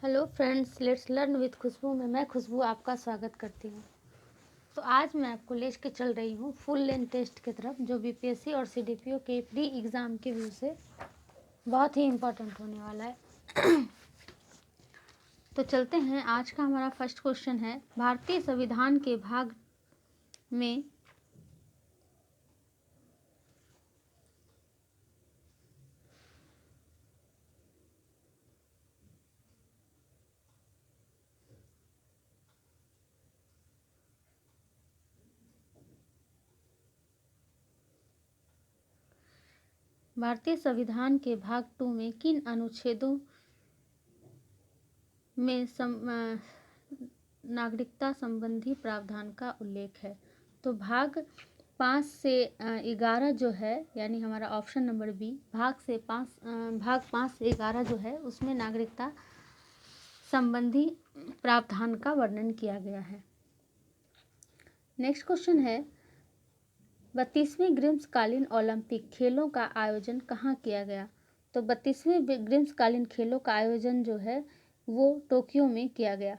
Hello friends, let's learn with Khushboo में मैं खुशबू आपका स्वागत करती हूँ। तो आज मैं आपको ले के चल रही हूँ फुल लेंथ टेस्ट की तरफ, जो बीपीएससी और सीडीपीओ के प्री एग्ज़ाम के व्यू से बहुत ही इम्पोर्टेंट होने वाला है। तो चलते हैं। आज का हमारा फर्स्ट क्वेश्चन है, भारतीय संविधान के भाग में भारतीय संविधान के भाग 2 में किन अनुच्छेदों में नागरिकता संबंधी प्रावधान का उल्लेख है? तो भाग 5 से 11 जो है, यानी हमारा ऑप्शन नंबर बी, भाग 5 से 11 जो है उसमें नागरिकता संबंधी प्रावधान का वर्णन किया गया है। नेक्स्ट क्वेश्चन है, 32वें ग्रीष्मकालीन ओलंपिक खेलों का आयोजन कहाँ किया गया? तो 32वें ग्रीष्मकालीन खेलों का आयोजन जो है वो टोक्यो में किया गया।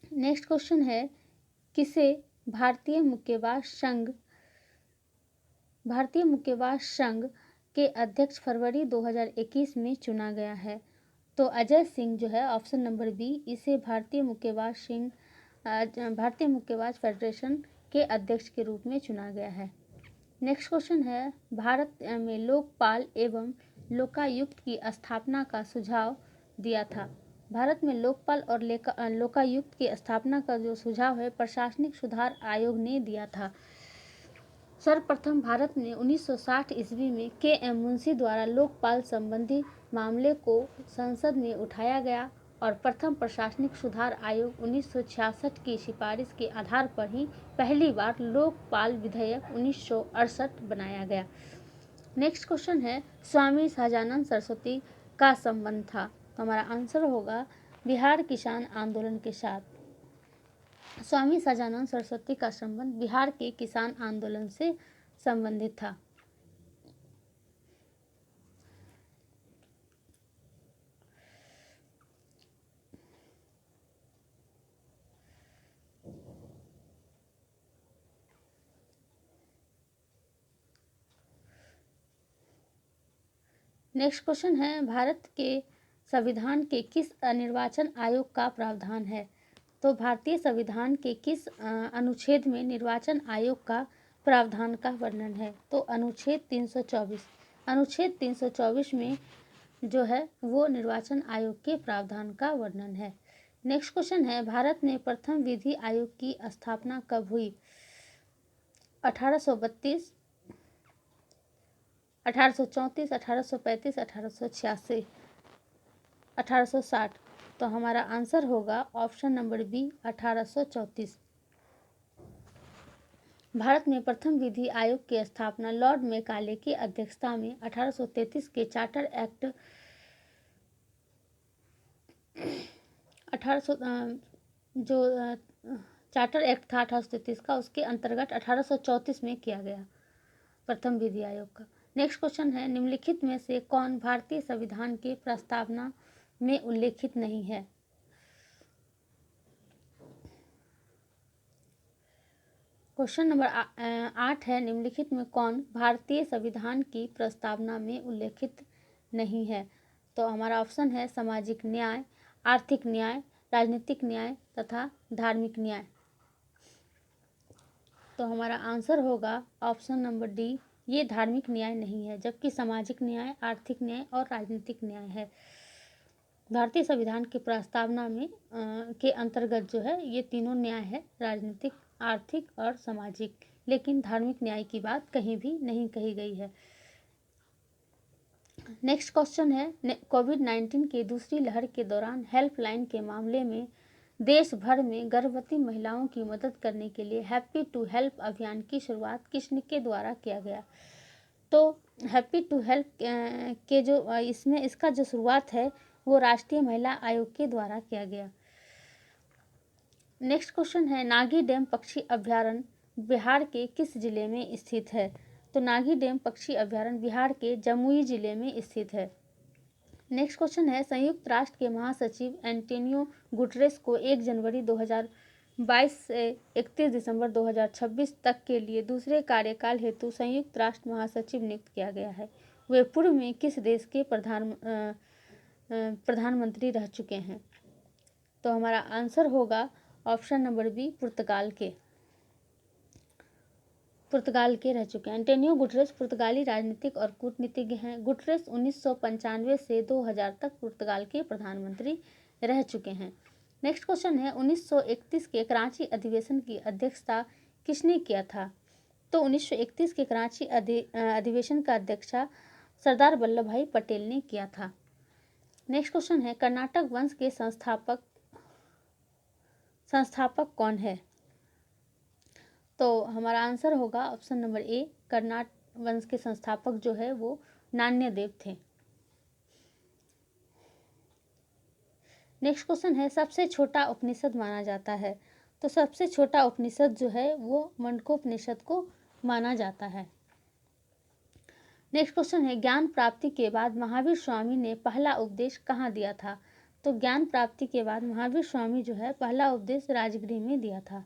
नेक्स्ट क्वेश्चन है, किसे भारतीय मुक्केबाज संघ के अध्यक्ष फरवरी 2021 में चुना गया है? तो अजय सिंह जो है, ऑप्शन नंबर बी, इसे भारतीय मुक्केबाज फेडरेशन के अध्यक्ष के रूप में चुना गया है। नेक्स्ट क्वेश्चन है, भारत में लोकपाल एवं लोकायुक्त की स्थापना का सुझाव दिया था? भारत में लोकपाल और लोकायुक्त की स्थापना का जो सुझाव है प्रशासनिक सुधार आयोग ने दिया था। सर्वप्रथम भारत में 1960 ईस्वी में के.एम. मुंशी द्वारा लोकपाल संबंधी मामले को संसद में उठाया गया और प्रथम प्रशासनिक सुधार आयोग 1966 की सिफारिश के आधार पर ही पहली बार लोकपाल विधेयक 1968 बनाया गया। नेक्स्ट क्वेश्चन है, स्वामी सहजानंद सरस्वती का संबंध था? तो हमारा आंसर होगा बिहार किसान आंदोलन के साथ। स्वामी सहजानंद सरस्वती का संबंध बिहार के किसान आंदोलन से संबंधित था। नेक्स्ट क्वेश्चन है, भारत के संविधान के किस निर्वाचन आयोग का प्रावधान है? तो भारतीय संविधान के किस अनुच्छेद में निर्वाचन आयोग का प्रावधान का वर्णन है? तो अनुच्छेद 324। अनुच्छेद 324 में जो है वो निर्वाचन आयोग के प्रावधान का वर्णन है। नेक्स्ट क्वेश्चन है, भारत में प्रथम विधि आयोग की स्थापना कब हुई? 1832, 1834, 1835, 1886, 1860। तो हमारा आंसर होगा ऑप्शन नंबर बी, 1834। भारत में प्रथम विधि आयोग की स्थापना लॉर्ड मेकाले की अध्यक्षता में 1833 के चार्टर एक्ट 1833 का, उसके अंतर्गत 1834 में किया गया प्रथम विधि आयोग का। नेक्स्ट क्वेश्चन है, निम्नलिखित में से कौन भारतीय संविधान के प्रस्तावना में उल्लेखित नहीं है? क्वेश्चन नंबर 8 है, निम्नलिखित में कौन भारतीय संविधान की प्रस्तावना में उल्लेखित नहीं है? तो हमारा ऑप्शन है सामाजिक न्याय, आर्थिक न्याय, राजनीतिक न्याय तथा धार्मिक न्याय। तो हमारा आंसर होगा ऑप्शन नंबर डी, ये धार्मिक न्याय नहीं है, जबकि सामाजिक न्याय, आर्थिक न्याय और राजनीतिक न्याय है। भारतीय संविधान की प्रस्तावना में के अंतर्गत जो है ये तीनों न्याय है, राजनीतिक, आर्थिक और सामाजिक, लेकिन धार्मिक न्याय की बात कहीं भी नहीं कही गई है। नेक्स्ट क्वेश्चन है, कोविड-19 की दूसरी लहर के दौरान हेल्पलाइन के मामले में देश भर में गर्भवती महिलाओं की मदद करने के लिए हैप्पी टू हेल्प अभियान की शुरुआत किसके द्वारा किया गया? तो हैप्पी टू हेल्प के जो इसका जो शुरुआत है वो राष्ट्रीय महिला आयोग के द्वारा किया गया। नेक्स्ट क्वेश्चन है, नागी डैम पक्षी अभ्यारण्य बिहार के किस जिले में स्थित है? तो नागी डैम पक्षी अभ्यारण्य बिहार के जमुई जिले में स्थित है। नेक्स्ट क्वेश्चन है, संयुक्त राष्ट्र के महासचिव एंटोनियो गुटरेस को 1 जनवरी 2022 से 31 दिसंबर 2026 तक के लिए दूसरे कार्यकाल हेतु संयुक्त राष्ट्र महासचिव नियुक्त किया गया है। वे पूर्व में किस देश के प्रधानमंत्री रह चुके हैं? तो हमारा आंसर होगा ऑप्शन नंबर बी, पुर्तगाल के रह चुके हैं। एंटोनियो गुटरेस पुर्तगाली राजनीतिक और कूटनीतिज्ञ हैं। गुटरेस 1995 से 2000 तक पुर्तगाल के प्रधानमंत्री रह चुके हैं। नेक्स्ट क्वेश्चन है, 1931 के कराची अधिवेशन की अध्यक्षता किसने किया था? तो 1931 के कराची अधिवेशन का अध्यक्षता सरदार वल्लभ भाई पटेल ने किया था। नेक्स्ट क्वेश्चन है, कर्नाटक वंश के संस्थापक कौन है? तो हमारा आंसर होगा ऑप्शन नंबर ए, कर्नाटक वंश के संस्थापक जो है वो नान्यदेव थे। नेक्स्ट क्वेश्चन है, सबसे छोटा उपनिषद माना जाता है? तो सबसे छोटा उपनिषद जो है वो मंडकोपनिषद को माना जाता है। नेक्स्ट क्वेश्चन है, ज्ञान प्राप्ति के बाद महावीर स्वामी ने पहला उपदेश कहाँ दिया था? तो ज्ञान प्राप्ति के बाद महावीर स्वामी जो है पहला उपदेश राजगृह में दिया था।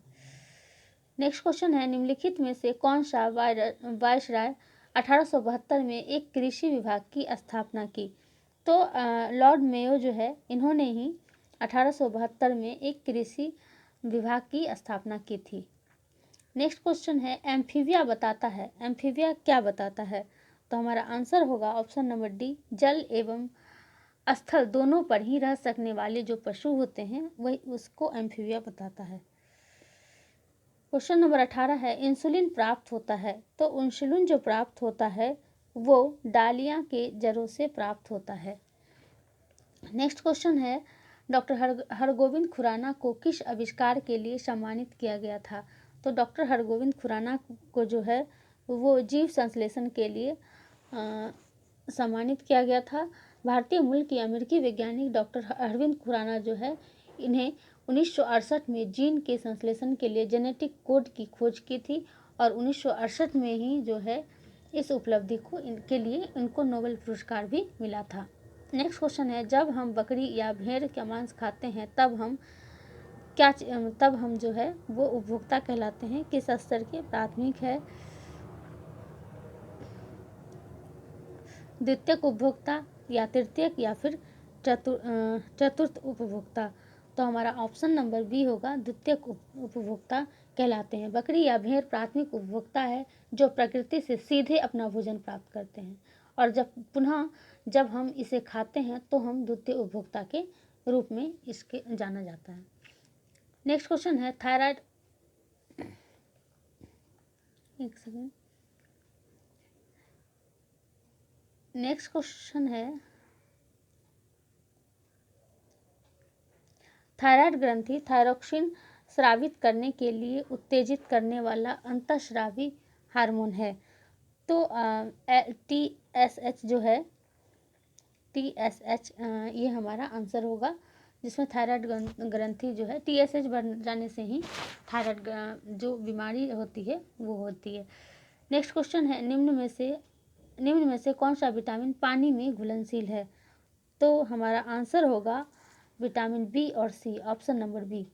नेक्स्ट क्वेश्चन है, निम्नलिखित में से कौन सा वायसराय 1872 में एक कृषि विभाग की स्थापना की? तो लॉर्ड मेयो जो है इन्होंने ही 1872 में एक कृषि विभाग की स्थापना की थी। नेक्स्ट क्वेश्चन है, एम्फीबिया बताता है, एम्फीबिया क्या बताता है? तो हमारा आंसर होगा ऑप्शन नंबर डी, जल एवं स्थल दोनों पर ही रह सकने वाले जो पशु होते हैं वही उसको एम्फीबिया बताता है। क्वेश्चन नंबर 18 है, इंसुलिन प्राप्त होता है? तो इंसुलिन जो प्राप्त होता है वो डालिया के जड़ों से प्राप्त होता है। नेक्स्ट क्वेश्चन है, डॉक्टर हरगोविंद खुराना को किस आविष्कार के लिए सम्मानित किया गया था? तो डॉक्टर हरगोविंद खुराना को जो है वो जीव संश्लेषण के लिए सम्मानित किया गया था। भारतीय मूल की अमेरिकी वैज्ञानिक डॉक्टर अरविंद खुराना जो है इन्हें 1968 में जीन के संश्लेषण के लिए जेनेटिक कोड की खोज की थी और 1968 में ही जो है इस उपलब्धि को इनके लिए इनको नोबेल पुरस्कार भी मिला था। नेक्स्ट क्वेश्चन है, जब हम बकरी या भेड़ का मांस खाते हैं तब हम जो है वो उपभोक्ता कहलाते हैं? किस स्तर के? प्राथमिक है, द्वितीयक उपभोक्ता या तृतीयक या फिर चतुर्थ उपभोक्ता? तो हमारा ऑप्शन नंबर बी होगा, द्वितीयक उपभोक्ता कहलाते हैं। बकरी या भेड़ प्राथमिक उपभोक्ता है जो प्रकृति से सीधे अपना भोजन प्राप्त करते हैं और जब हम इसे खाते हैं तो हम द्वितीय उपभोक्ता के रूप में इसके जाना जाता है। नेक्स्ट क्वेश्चन है, थायराइड, एक सेकेंड, नेक्स्ट क्वेश्चन है, थायराइड ग्रंथि थायरोक्सिन स्रावित करने के लिए उत्तेजित करने वाला अंतःस्रावी हार्मोन है। तो TSH जो है, TSH ये हमारा आंसर होगा, जिसमें थायराइड ग्रंथि जो है TSH बढ़ जाने से ही थायराइड जो बीमारी होती है वो होती है। नेक्स्ट क्वेश्चन है, निम्न में से कौन सा विटामिन पानी में घुलनशील है? तो हमारा आंसर होगा विटामिन बी और C, option number B.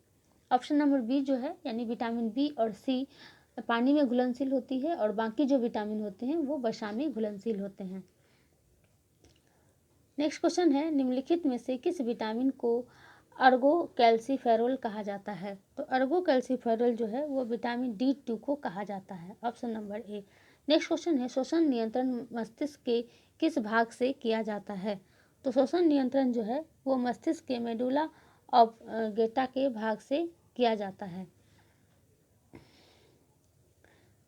Option number B जो है यानी विटामिन बी और सी पानी में घुलनशील होती है और बाकी जो विटामिन होते हैं वो वसा में घुलनशील होते हैं। नेक्स्ट क्वेश्चन है, निम्नलिखित में से किस विटामिन को अर्गो कैल्सीफेरोल कहा जाता है? तो अर्गो कैल्सीफेरोल जो है वो विटामिन D2 को कहा जाता है, ऑप्शन नंबर ए। नेक्स्ट क्वेश्चन है, श्वसन नियंत्रण मस्तिष्क के किस भाग से किया जाता है? तो श्वसन नियंत्रण जो है वो मस्तिष्क के मेडुला ऑब्लेंगेटा के भाग से किया जाता है।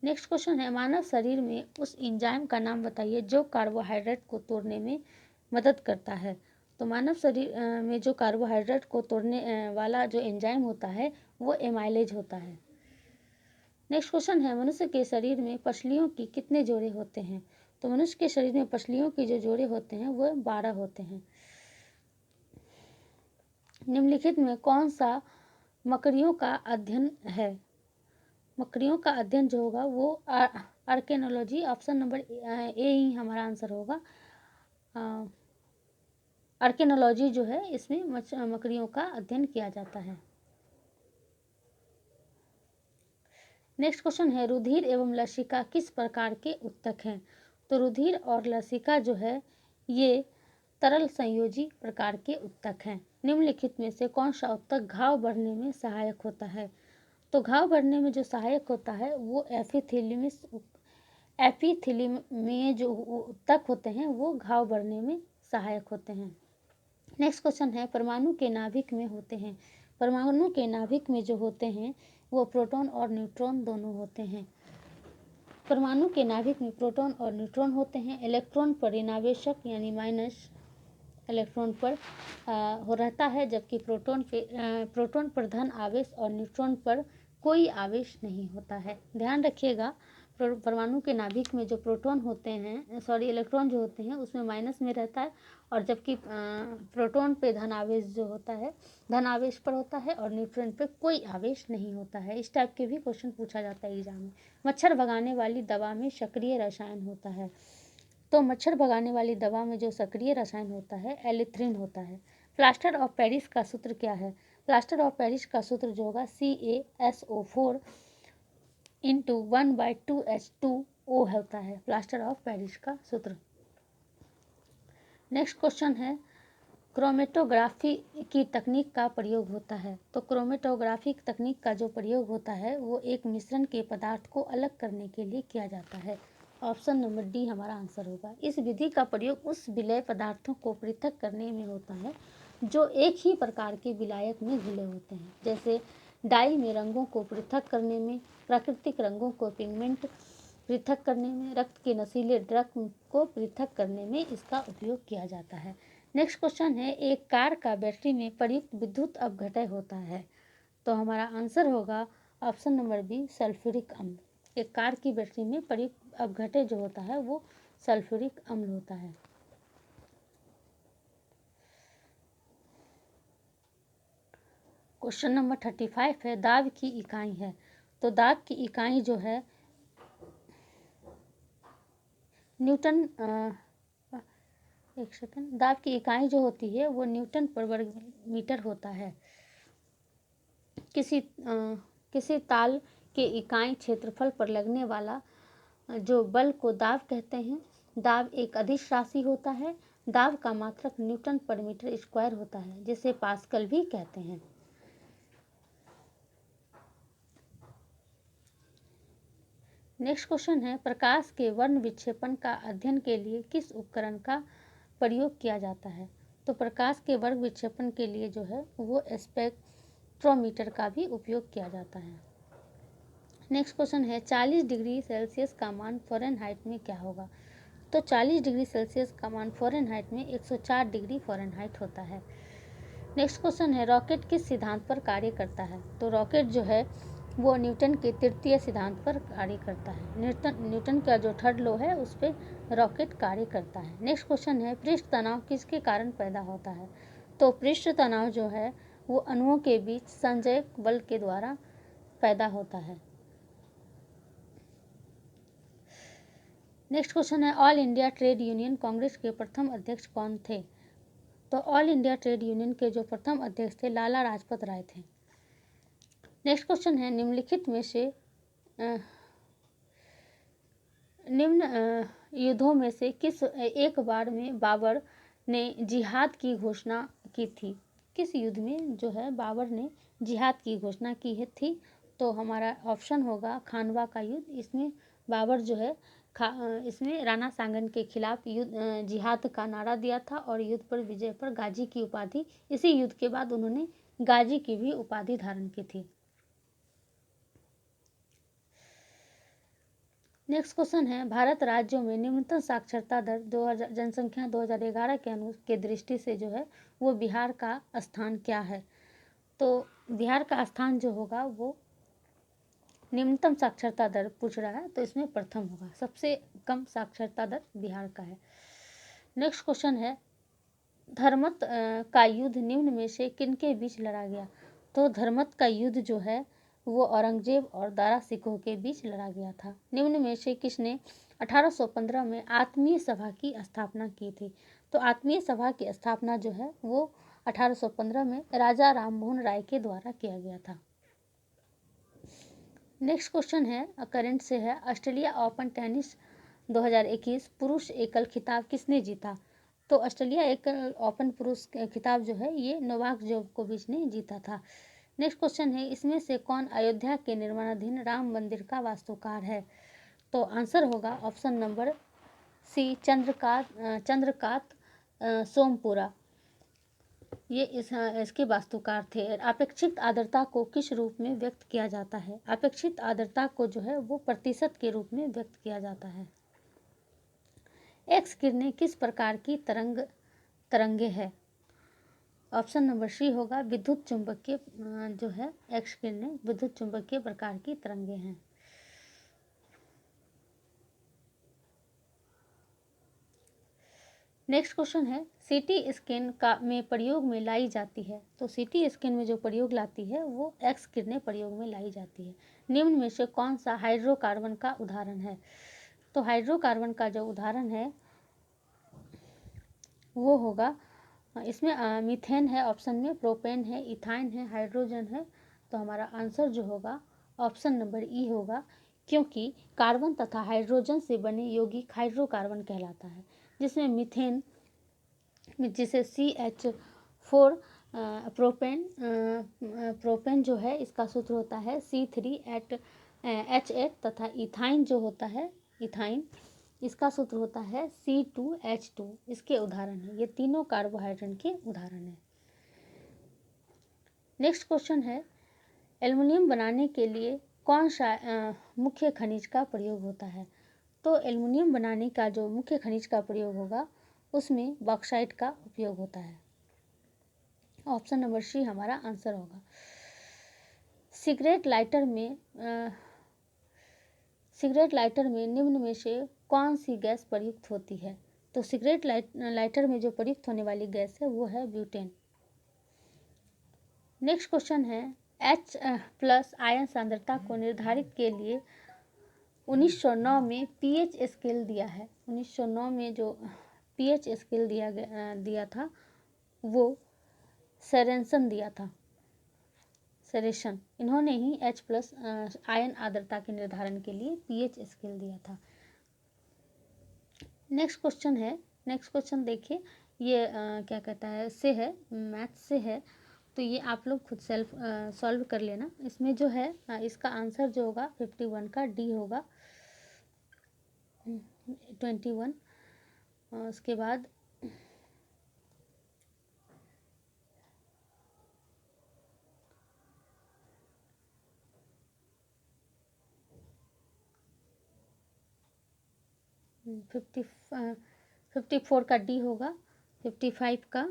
नेक्स्ट क्वेश्चन है, मानव शरीर में उस एंजाइम का नाम बताइए जो कार्बोहाइड्रेट को तोड़ने में मदद करता है। तो मानव शरीर में जो कार्बोहाइड्रेट को तोड़ने वाला जो एंजाइम होता है वो एमाइलेज होता है। नेक्स्ट क्वेश्चन है, मनुष्य के शरीर में पसलियों की कितने जोड़े होते हैं? तो मनुष्य के शरीर में पसलियों के जो जोड़े होते हैं वो 12 होते हैं। निम्नलिखित में कौन सा मकड़ियों का अध्ययन है? मकड़ियों का अध्ययन जो होगा वो आर्केनोलॉजी, ऑप्शन नंबर ए ही हमारा आंसर होगा। आर्कियोलॉजी जो है इसमें मकड़ियों का अध्ययन किया जाता है। नेक्स्ट क्वेश्चन है रुधिर एवं लसिका किस प्रकार के उत्तक हैं। तो रुधिर और लसिका जो है ये तरल संयोजी प्रकार के उत्तक हैं। निम्नलिखित में से कौन सा उत्तक घाव बढ़ने में सहायक होता है। तो घाव बढ़ने में जो सहायक होता है वो एपिथेलियम में जो उत्तक होते हैं वो घाव बढ़ने में सहायक होते हैं। नेक्स्ट क्वेश्चन है परमाणु के नाभिक में होते हैं। परमाणु के नाभिक में जो होते हैं वो प्रोटॉन और न्यूट्रॉन दोनों होते हैं। परमाणु के नाभिक में प्रोटॉन और न्यूट्रॉन होते हैं। इलेक्ट्रॉन पर ऋणावेशक यानी माइनस इलेक्ट्रॉन पर हो रहता है, जबकि प्रोटॉन पर धन आवेश और न्यूट्रॉन पर कोई आवेश नहीं होता है। ध्यान रखिएगा परमाणु के नाभिक में जो प्रोटॉन होते हैं इलेक्ट्रॉन जो होते हैं उसमें माइनस में रहता है, और जबकि प्रोटॉन पे धन आवेश जो होता है धन आवेश पर होता है और न्यूट्रॉन पे कोई आवेश नहीं होता है। इस टाइप के भी क्वेश्चन पूछा जाता है एग्जाम में। मच्छर भगाने वाली दवा में सक्रिय रसायन होता है। तो मच्छर भगाने वाली दवा में जो सक्रिय रसायन होता है एलिथ्रिन होता है। प्लास्टर ऑफ पेरिस का सूत्र क्या है। प्लास्टर ऑफ पेरिस का सूत्र जो होगा CaSO4 × 1/2H2O होता है प्लास्टर ऑफ पेरिस का सूत्र। नेक्स्ट क्वेश्चन है क्रोमेटोग्राफी की तकनीक का प्रयोग होता है। तो क्रोमेटोग्राफी तकनीक का जो प्रयोग होता है वो एक मिश्रण के पदार्थ को अलग करने के लिए किया जाता है। ऑप्शन नंबर डी हमारा आंसर होगा। इस विधि का प्रयोग उस विलय पदार्थों को पृथक करने में होता है जो एक ही प्रकार के विलायक में घुले होते हैं। जैसे डाई में रंगों को पृथक करने में, प्राकृतिक रंगों को पिगमेंट पृथक करने में, रक्त के नशीले ड्रग को पृथक करने में इसका उपयोग किया जाता है। नेक्स्ट क्वेश्चन है एक कार का बैटरी में प्रयुक्त विद्युत अपघटय होता है। तो हमारा आंसर होगा ऑप्शन नंबर बी सल्फ्यूरिक अम्ल। एक कार की बैटरी में प्रयुक्त अपघटय जो होता है वो सल्फ्यूरिक अम्ल होता है। क्वेश्चन नंबर 35 है दाब की इकाई है। तो दाब की इकाई जो है न्यूटन एक सेकंड दाब की इकाई जो होती है वो न्यूटन पर वर्ग मीटर होता है। किसी ताल के इकाई क्षेत्रफल पर लगने वाला जो बल को दाब कहते हैं। दाब एक अदिश राशि होता है। दाब का मात्रक न्यूटन पर मीटर स्क्वायर होता है जिसे पास्कल भी कहते हैं। नेक्स्ट क्वेश्चन है प्रकाश के वर्ण विक्षेपण का अध्ययन के लिए किस उपकरण का प्रयोग किया जाता है। तो प्रकाश के वर्ण विक्षेपण के लिए जो है वो स्पेक्ट्रोमीटर का भी उपयोग किया जाता है। नेक्स्ट क्वेश्चन है 40 डिग्री सेल्सियस का मान फ़ारेनहाइट में क्या होगा। तो 40 डिग्री सेल्सियस का मान फ़ारेनहाइट में 104 डिग्री फ़ारेनहाइट होता है। नेक्स्ट क्वेश्चन है रॉकेट किस सिद्धांत पर कार्य करता है। तो रॉकेट जो है वो न्यूटन के तृतीय सिद्धांत पर कार्य करता है। न्यूटन का जो थर्ड लॉ है उस पर रॉकेट कार्य करता है। नेक्स्ट क्वेश्चन है पृष्ठ तनाव किसके कारण पैदा होता है। तो पृष्ठ तनाव जो है वो अणुओं के बीच संजयक बल के द्वारा पैदा होता है। नेक्स्ट क्वेश्चन है all India trade union Congress के प्रथम अध्यक्ष कौन थे। तो ऑल इंडिया ट्रेड यूनियन के जो प्रथम अध्यक्ष थे लाला लाजपत राय थे। नेक्स्ट क्वेश्चन है निम्नलिखित में से निम्न युद्धों में से किस एक बार में बाबर ने जिहाद की घोषणा की थी। किस युद्ध में जो है बाबर ने जिहाद की घोषणा की है थी। तो हमारा ऑप्शन होगा खानवा का युद्ध। इसमें बाबर जो है इसमें राणा सांगन के खिलाफ जिहाद का नारा दिया था और युद्ध पर विजय पर गाजी की उपाधि, इसी युद्ध के बाद उन्होंने गाजी की भी उपाधि धारण की थी। नेक्स्ट क्वेश्चन है भारत राज्यों में निम्नतम साक्षरता दर जनसंख्या 2011 के दृष्टि से जो है वो बिहार का स्थान क्या है। तो बिहार का स्थान जो होगा वो निम्नतम साक्षरता दर पूछ रहा है तो इसमें प्रथम होगा। सबसे कम साक्षरता दर बिहार का है। नेक्स्ट क्वेश्चन है धर्मत का युद्ध निम्न में से किनके बीच लड़ा गया। तो धर्मत का युद्ध जो है वो औरंगजेब और दारा सिकोह के बीच लड़ा गया था। निम्न में से किसने 1815 में आत्मीय सभा की स्थापना की थी। तो आत्मीय सभा की स्थापना जो है वो 1815 में राजा राममोहन राय के द्वारा किया गया था। नेक्स्ट क्वेश्चन है करंट से है, ऑस्ट्रेलिया ओपन टेनिस 2021 पुरुष एकल खिताब किसने जीता? तो ऑस्ट्रेलिया एकल ओपन पुरुष खिताब जो है ये नोवाक जोकोविच ने जीता था। नेक्स्ट क्वेश्चन है, इसमें से कौन अयोध्या के निर्माणाधीन राम मंदिर का वास्तुकार है? तो आंसर होगा option number C, Chandrakant Sompura, ये इसके वास्तुकार थे। अपेक्षित आर्द्रता को किस रूप में व्यक्त किया जाता है? अपेक्षित आर्द्रता को जो है वो प्रतिशत के रूप में व्यक्त किया जाता है। एक्स किरणें किस प्रकार की तरंगे है? ऑप्शन नंबर सी होगा विद्युत चुंबकीय जो है एक्स किरणें विद्युत चुंबकीय प्रकार की तरंगे हैं। नेक्स्ट क्वेश्चन है, सीटी स्कैन में प्रयोग में लाई जाती है। तो सीटी स्कैन में जो प्रयोग लाती है वो एक्स किरणें प्रयोग में लाई जाती है। निम्न में से कौन सा हाइड्रोकार्बन का उदाहरण है? तो हाइड्रोकार्बन का जो उदाहरण है वो होगा, इसमें मीथेन है ऑप्शन में, प्रोपेन है, इथाइन है, हाइड्रोजन है। तो हमारा आंसर जो होगा ऑप्शन नंबर ई होगा, क्योंकि कार्बन तथा हाइड्रोजन से बने यौगिक हाइड्रोकार्बन कहलाता है, जिसमें मीथेन जिसे CH4 प्रोपेन जो है इसका सूत्र होता है C3H8 तथा इथाइन जो होता है इथाइन इसका सूत्र होता है C2H2। इसके उदाहरण है, ये तीनों कार्बोहाइड्रेट के उदाहरण है। नेक्स्ट क्वेश्चन है, एल्युमिनियम बनाने के लिए कौन सा मुख्य खनिज का प्रयोग होता है? तो एल्युमिनियम बनाने का जो मुख्य खनिज का प्रयोग होगा उसमें बॉक्साइट का उपयोग होता है। ऑप्शन नंबर सी हमारा आंसर होगा। सिगरेट लाइटर में निम्न में से कौन सी गैस प्रयुक्त होती है? तो सिगरेट लाइटर में जो प्रयुक्त होने वाली गैस है वो है ब्यूटेन। नेक्स्ट क्वेश्चन है, H+ आयन सांद्रता को निर्धारित के लिए 1909 में पीएच स्केल दिया है। 1909 में जो पीएच स्केल दिया था वो सेरेसन दिया था। सेरेसन इन्होंने ही H+ आयन आर्द्रता के निर्धारण के लिए पीएच स्केल दिया था। नेक्स्ट क्वेश्चन देखिए, ये क्या कहता है से है मैथ से है, तो ये आप लोग खुद सेल्फ सॉल्व कर लेना। इसमें जो है इसका आंसर जो होगा 51 का डी होगा, 21। उसके बाद फिफ्टी 54 का डी होगा, 55 का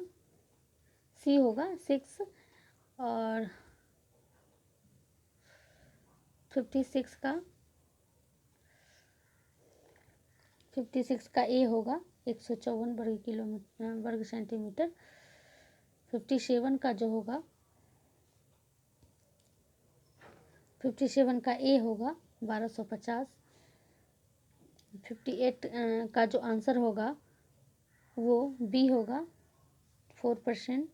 सी होगा 6, और 56 का ए होगा 154 वर्ग सेंटीमीटर। 57 का जो होगा 57 का ए होगा 1250। 58 का जो आंसर होगा वो बी होगा 4%।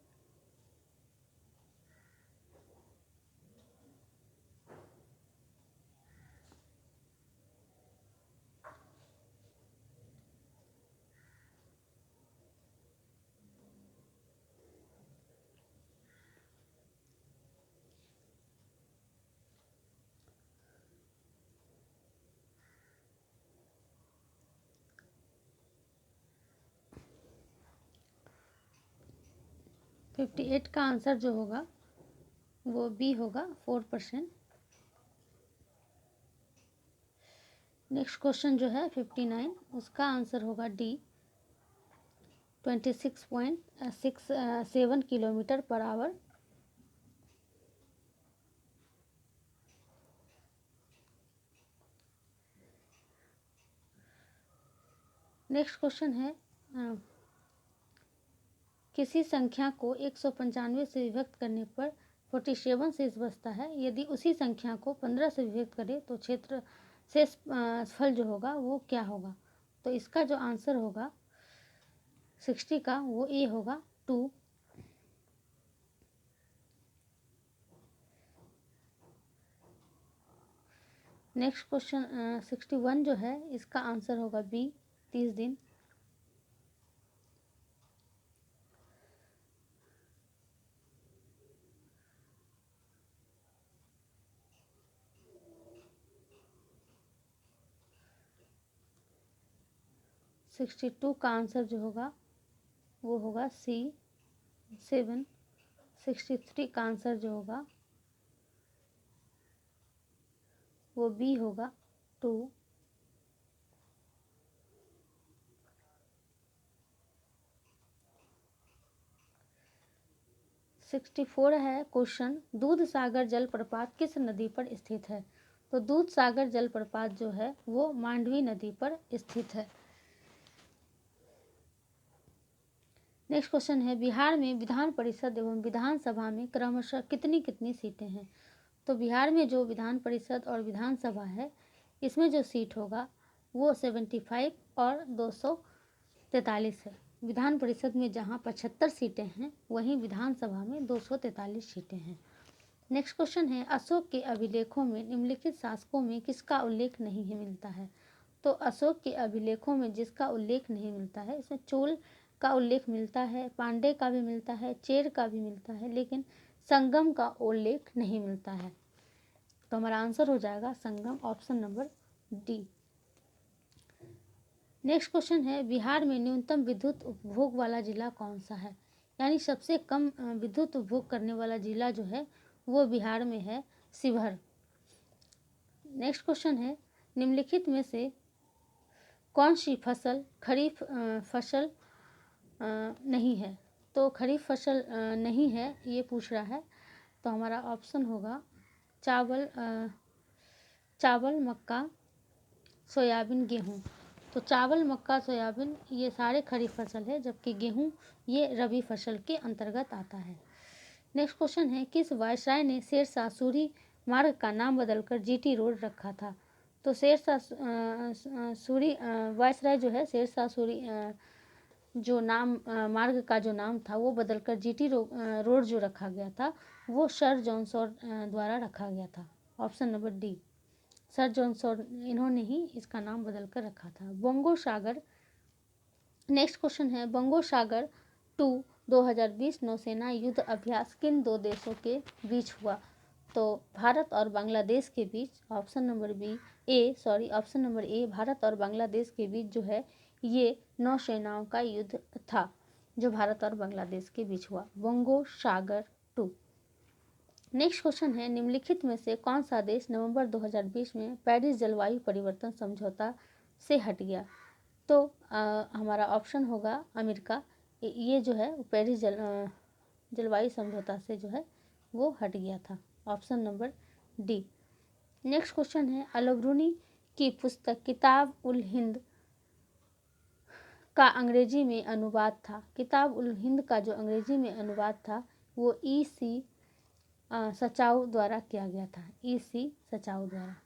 फिफ्टी 58 का आंसर जो होगा वो बी होगा 4%। नेक्स्ट क्वेश्चन जो है 59, उसका आंसर होगा D 26.67 kilometre per hour. Next question है, किसी संख्या को 195 से विभक्त करने पर 47 शेष बचता है। यदि उसी संख्या को 15 से विभक्त करें तो शेष फल जो होगा वो क्या होगा? तो इसका जो आंसर होगा 60 का वो ए होगा 2। नेक्स्ट क्वेश्चन 61 जो है इसका आंसर होगा बी 30 दिन। सिक्सटी टू का आंसर जो होगा वो होगा सी 7। 63 का आंसर जो होगा वो बी होगा 2। 64 है क्वेश्चन, दूध सागर जलप्रपात किस नदी पर स्थित है? तो दूध सागर जलप्रपात जो है वो मांडवी नदी पर स्थित है। नेक्स्ट क्वेश्चन है, बिहार में विधान परिषद एवं विधानसभा में क्रमशः कितनी कितनी सीटें हैं? तो बिहार में जो विधान परिषद और विधानसभा है इसमें जो सीट होगा वो 75 और 243 है। विधान परिषद में जहां 75 सीटें हैं वहीं विधानसभा में 243 सीटें हैं। नेक्स्ट क्वेश्चन है, अशोक के अभिलेखों में निम्नलिखित शासकों में किसका उल्लेख नहीं है मिलता है? तो अशोक के अभिलेखों में जिसका उल्लेख नहीं मिलता है इसमें चोल का उल्लेख मिलता है, पांडे का भी मिलता है, चेर का भी मिलता है, लेकिन संगम का उल्लेख नहीं मिलता है। तो हमारा आंसर हो जाएगा Sangam, option number D. Next question है, बिहार में न्यूनतम विद्युत उपभोग वाला जिला कौन सा है? यानी सबसे कम विद्युत उपभोग करने वाला जिला जो है वो बिहार में है शिवहर। नेक्स्ट क्वेश्चन है, निम्नलिखित में से कौन सी फसल खरीफ फसल नहीं है? तो खरीफ फसल नहीं है ये पूछ रहा है, तो हमारा ऑप्शन होगा चावल मक्का सोयाबीन गेहूँ। तो चावल मक्का सोयाबीन ये सारे खरीफ फसल है, जबकि गेहूँ ये रबी फसल के अंतर्गत आता है। नेक्स्ट क्वेश्चन है, किस वायसराय ने शेरशाह सूरी मार्ग का नाम बदलकर जीटी रोड रखा था? तो शेरशाह सूरी वायसराय जो है शेरशाह सूरी जो नाम मार्ग का जो नाम था वो बदलकर जीटी रोड जो रखा गया था वो सर जॉन सॉर द्वारा रखा गया था। Option number D, sir John सॉर इन्होंने ही इसका नाम बदल कर रखा था। बंगो सागर, नेक्स्ट क्वेश्चन है, बंगो सागर 2 2020 नौसेना युद्ध अभ्यास किन दो देशों के बीच हुआ? तो भारत और बांग्लादेश के बीच। ऑप्शन नंबर ए भारत और बांग्लादेश के बीच जो है ये नौसेनाओं का युद्ध था जो भारत और बांग्लादेश के बीच हुआ, बंगो सागर 2। नेक्स्ट क्वेश्चन है, निम्नलिखित में से कौन सा देश नवंबर 2020 में पेरिस जलवायु परिवर्तन समझौता से हट गया? तो हमारा ऑप्शन होगा अमेरिका। ये जो है पेरिस जलवायु समझौता से जो है वो हट गया था। Option number D. Next question है, अल-बरूनी की पुस्तक किताब उल हिंद का अंग्रेजी में अनुवाद था। किताब उल हिंद का जो अंग्रेजी में अनुवाद था वो ई.सी. सचाऊ द्वारा किया गया था, ई.सी. सचाऊ द्वारा।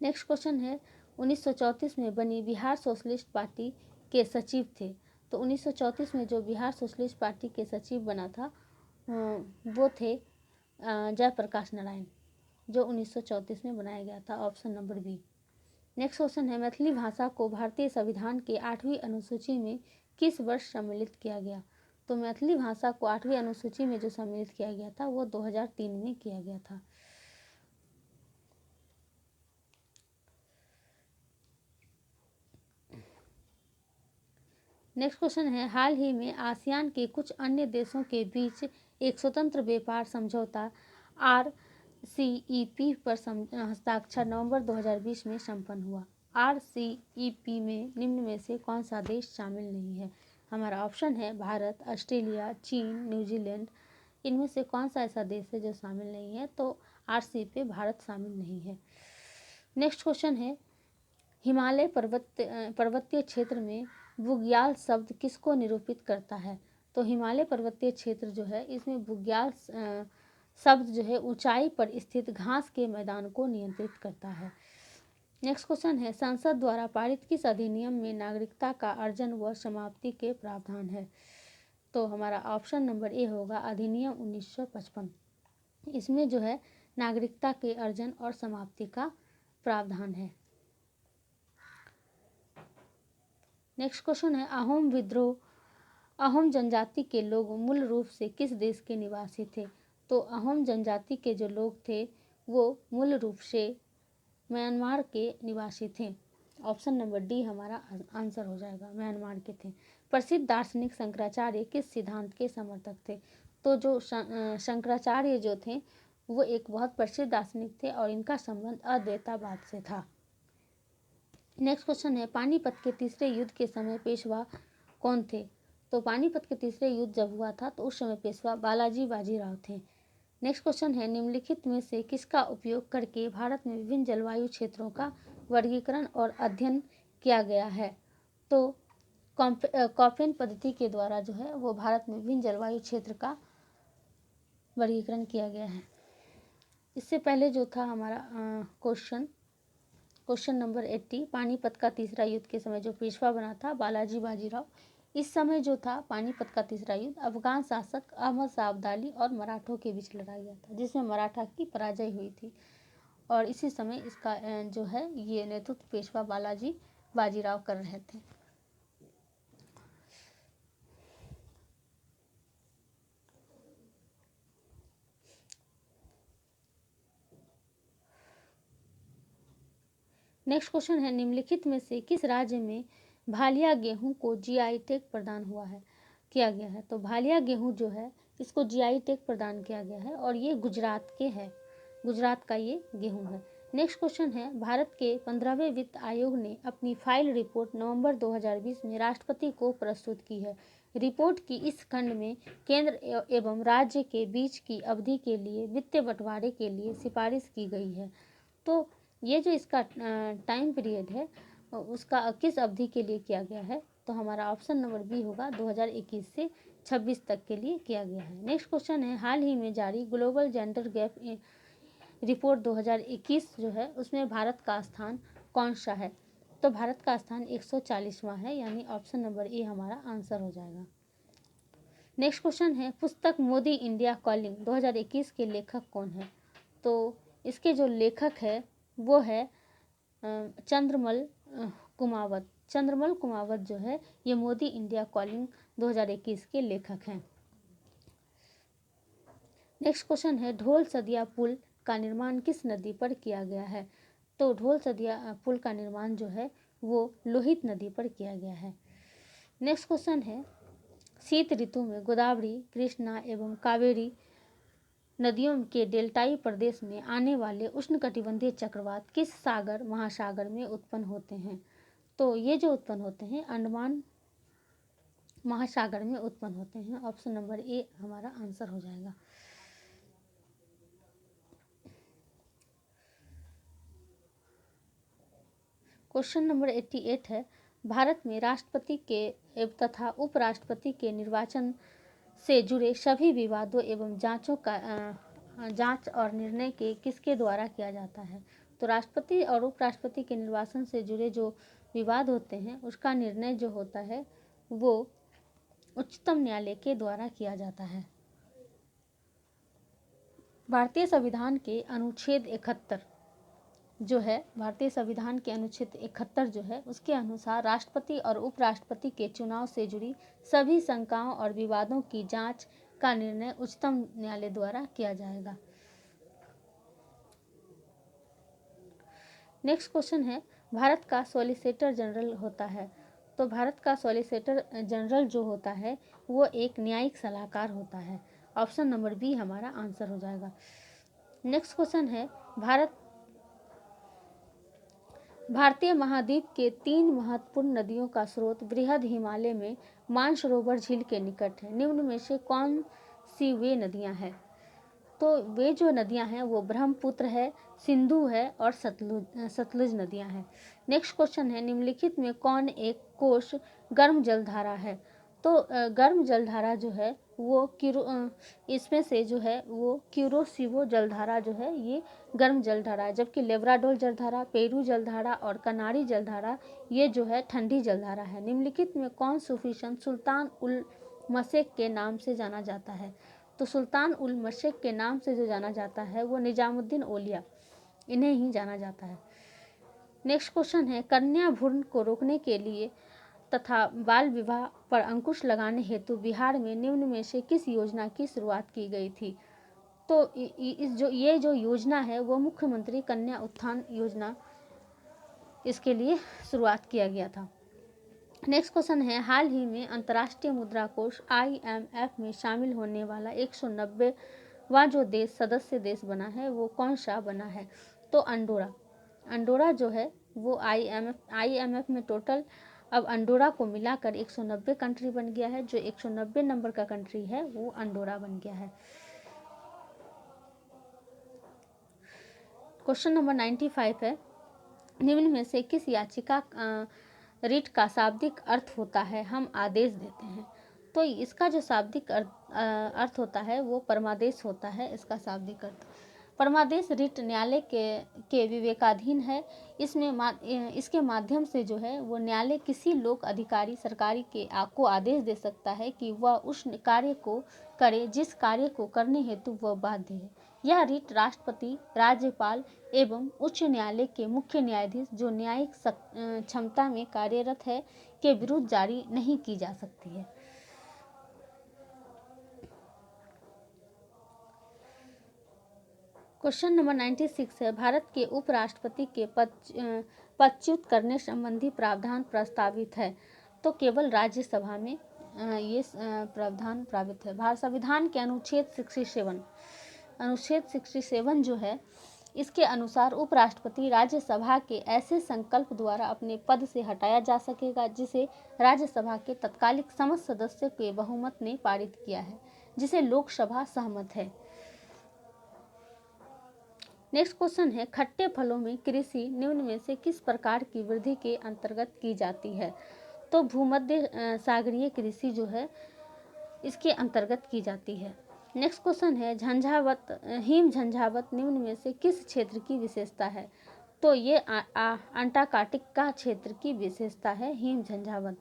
नेक्स्ट क्वेश्चन है, 1934 में बनी बिहार सोशलिस्ट पार्टी के सचिव थे। तो 1934 में जो बिहार सोशलिस्ट पार्टी के सचिव बना था वो थे जयप्रकाश नारायण, जो 1934 में बनाया गया था। Option number B. Next question है, मैथिली भाषा को भारतीय संविधान के 8वीं अनुसूची में किस वर्ष सम्मिलित किया गया? तो मैथिली भाषा को 8वीं अनुसूची में जो सम्मिलित किया गया था वो 2003 में किया गया था। नेक्स्ट क्वेश्चन है, हाल ही में आसियान के कुछ अन्य देशों के बीच एक स्वतंत्र व्यापार समझौता RCEP पर हस्ताक्षर नवंबर 2020 में संपन्न हुआ। RCEP में निम्न में से कौन सा देश शामिल नहीं है? हमारा ऑप्शन है भारत, ऑस्ट्रेलिया, चीन, न्यूजीलैंड। इनमें से कौन सा ऐसा देश है जो शामिल नहीं है? तो RCEP पे भारत शामिल नहीं है। नेक्स्ट क्वेश्चन है, हिमालय पर्वतीय क्षेत्र में बुग्याल शब्द किसको निरूपित करता है? तो हिमालय पर्वतीय क्षेत्र जो है इसमें बुग्याल शब्द जो है ऊंचाई पर स्थित घास के मैदान को नियंत्रित करता है। नेक्स्ट क्वेश्चन है, संसद द्वारा पारित किस अधिनियम में नागरिकता का अर्जन व समाप्ति के प्रावधान है? तो हमारा ऑप्शन नंबर ए होगा अधिनियम 1955। इसमें जो है नागरिकता के अर्जन और समाप्ति का प्रावधान है। नेक्स्ट क्वेश्चन है, अहोम विद्रोह, अहोम जनजाति के लोग मूल रूप से किस देश के निवासी थे? तो अहोम जनजाति के जो लोग थे वो मूल रूप से म्यांमार के निवासी थे। ऑप्शन नंबर डी हमारा आंसर हो जाएगा, म्यांमार के थे। प्रसिद्ध दार्शनिक शंकराचार्य किस सिद्धांत के समर्थक थे? तो जो शंकराचार्य जो थे वो एक बहुत प्रसिद्ध दार्शनिक थे और इनका संबंध अद्वैतवाद से था। नेक्स्ट क्वेश्चन है, पानीपत के तीसरे युद्ध के समय पेशवा कौन थे? तो पानीपत के तीसरे युद्ध जब हुआ था तो उस समय पेशवा बालाजी बाजीराव थे। नेक्स्ट क्वेश्चन है, निम्नलिखित में से किसका उपयोग करके भारत में विभिन्न जलवायु क्षेत्रों का वर्गीकरण और अध्ययन किया गया है? तो कॉफेन पद्धति के द्वारा जो है वो भारत में विभिन्न जलवायु क्षेत्र का वर्गीकरण किया गया है। इससे पहले जो था हमारा क्वेश्चन नंबर 80, पानीपत का तीसरा युद्ध के समय जो पेशवा बना था बालाजी बाजीराव। इस समय जो था पानीपत का तीसरा युद्ध अफगान शासक अहमद शाह अब्दाली और मराठों के बीच लड़ा गया था, जिसमें मराठा की पराजय हुई थी और इसी समय इसका जो है ये नेतृत्व पेशवा बालाजी बाजीराव कर रहे थे। नेक्स्ट क्वेश्चन है, निम्नलिखित में से किस राज्य में भालिया गेहूं को जीआई टैग प्रदान हुआ है किया गया है? तो भालिया गेहूं जो है इसको जीआई टैग प्रदान किया गया है और ये गुजरात के है, गुजरात का ये गेहूं है। नेक्स्ट क्वेश्चन है, भारत के 15वें वित्त आयोग ने अपनी फाइल रिपोर्ट नवंबर 2020 में राष्ट्रपति को प्रस्तुत की है। रिपोर्ट की इस खंड में केंद्र एवं राज्य के बीच की अवधि के लिए वित्तीय बंटवारे के लिए सिफारिश की गई है। तो ये जो इसका टाइम पीरियड है उसका किस अवधि के लिए किया गया है? तो हमारा ऑप्शन नंबर बी होगा 2021 से 26 तक के लिए किया गया है। नेक्स्ट क्वेश्चन है, हाल ही में जारी ग्लोबल जेंडर गैप रिपोर्ट 2021 जो है उसमें भारत का स्थान कौन सा है? तो भारत का स्थान 140वां है, यानी ऑप्शन नंबर ए हमारा आंसर हो जाएगा। नेक्स्ट क्वेश्चन है, पुस्तक मोदी इंडिया कॉलिंग 2021 के लेखक कौन है? तो इसके जो लेखक है वो है चंद्रमल कुमावत। चंद्रमल कुमावत जो है ये मोदी इंडिया कॉलिंग 2021 के लेखक हैं। नेक्स्ट क्वेश्चन है, ढोल सदिया पुल का निर्माण किस नदी पर किया गया है? तो ढोल सदिया पुल का निर्माण जो है वो लोहित नदी पर किया गया है। नेक्स्ट क्वेश्चन है, शीत ऋतु में गोदावरी, कृष्णा एवं कावेरी नदियों के डेल्टाई प्रदेश में आने वाले उष्णकटिबंधीय चक्रवात किस सागर महासागर में उत्पन्न होते हैं? तो ये जो उत्पन्न होते हैं अंडमान महासागर में उत्पन्न होते हैं। ऑप्शन नंबर ए हमारा आंसर हो जाएगा। क्वेश्चन नंबर 88 है, भारत में राष्ट्रपति के तथा उपराष्ट्रपति के निर्वाचन से जुड़े सभी विवादों एवं जांचों का जांच और निर्णय के किसके द्वारा किया जाता है? तो राष्ट्रपति और उपराष्ट्रपति के निर्वाचन से जुड़े जो विवाद होते हैं उसका निर्णय जो होता है वो उच्चतम न्यायालय के द्वारा किया जाता है। भारतीय संविधान के अनुच्छेद 71 जो है, भारतीय संविधान के अनुच्छेद 71 जो है उसके अनुसार राष्ट्रपति और उपराष्ट्रपति के चुनाव से जुड़ी सभी शंकाओं और विवादों की जांच का निर्णय उच्चतम न्यायालय द्वारा किया जाएगा। नेक्स्ट क्वेश्चन है, भारत का सॉलिसिटर जनरल होता है। तो भारत का सॉलिसिटर जनरल जो होता है वो एक न्यायिक सलाहकार होता है। ऑप्शन नंबर बी हमारा आंसर हो जाएगा। नेक्स्ट क्वेश्चन है, भारतीय महाद्वीप के 3 महत्वपूर्ण नदियों का स्रोत बृहद हिमालय में मानसरोवर झील के निकट है। निम्न में से कौन सी वे नदियां हैं? तो वे जो नदियां हैं वो ब्रह्मपुत्र है, सिंधु है और सतलुज नदियां हैं। नेक्स्ट क्वेश्चन है, निम्नलिखित में कौन एक कोष गर्म जलधारा है? तो गर्म जलधारा जो है वो इसमें से जो है वो क्यूरोसिवो जलधारा जो है ये गर्म जलधारा है, जबकि लेब्राडोर जलधारा, पेरू जलधारा और कनारी जलधारा ये जो है ठंडी जलधारा है। निम्नलिखित में कौन सूफी संत सुल्तान उल मशेक के नाम से जाना जाता है? तो सुल्तान उल मशेक के नाम से जो जाना जाता है वो निजामुद्दीन औलिया, इन्हें ही जाना जाता है। नेक्स्ट क्वेश्चन है, कन्या भ्रूण को रोकने के लिए तथा बाल विवाह पर अंकुश लगाने हेतु बिहार में निम्न में से किस योजना की शुरुआत की गई थी? तो ये जो योजना है वो मुख्यमंत्री कन्या उत्थान योजना, इसके लिए शुरुआत किया गया था। नेक्स्ट क्वेश्चन है, हाल ही में अंतर्राष्ट्रीय मुद्रा कोष IMF में शामिल होने वाला 190वां जो देश सदस्य देश बना है वो कौन सा बना है? तो अंडोरा जो है वो IMF में टोटल अब अंडोरा को मिलाकर 190 कंट्री बन गया है। जो 190 नंबर का कंट्री है वो अंडोरा बन गया है। क्वेश्चन नंबर 95 है, निम्न में से किस याचिका रिट का शाब्दिक अर्थ होता है हम आदेश देते हैं? तो इसका जो शाब्दिक अर्थ होता है वो परमादेश होता है। इसका शाब्दिक अर्थ परमादेश रिट न्यायालय के विवेकाधीन है। इसके माध्यम से जो है वो न्यायालय किसी लोक अधिकारी सरकारी को आदेश दे सकता है कि वह उस कार्य को करे जिस कार्य को करने हेतु वह बाध्य है। यह रिट राष्ट्रपति, राज्यपाल एवं उच्च न्यायालय के मुख्य न्यायाधीश जो न्यायिक क्षमता में कार्यरत है के विरुद्ध जारी नहीं की जा सकती है। क्वेश्चन नंबर 96 है, भारत के उपराष्ट्रपति के पदच्युत करने संबंधी प्रावधान प्रस्तावित है। तो केवल राज्यसभा में ये प्रावधान प्रस्तावित है। भारत संविधान के अनुच्छेद 67 जो है इसके अनुसार उपराष्ट्रपति राज्यसभा के ऐसे संकल्प द्वारा अपने पद से हटाया जा सकेगा जिसे राज्यसभा के तत्कालिक समस्त सदस्यों के बहुमत ने पारित किया है, जिसे लोकसभा सहमत है। नेक्स्ट क्वेश्चन है, खट्टे फलों में कृषि निम्न में से किस प्रकार की वृद्धि के अंतर्गत की जाती है? तो भूमध्य सागरीय कृषि जो है इसके अंतर्गत की जाती है। नेक्स्ट क्वेश्चन है, हिम झंझावत निम्न में से किस क्षेत्र की विशेषता है? तो ये अंटार्कटिका क्षेत्र की विशेषता है हिम झंझावत।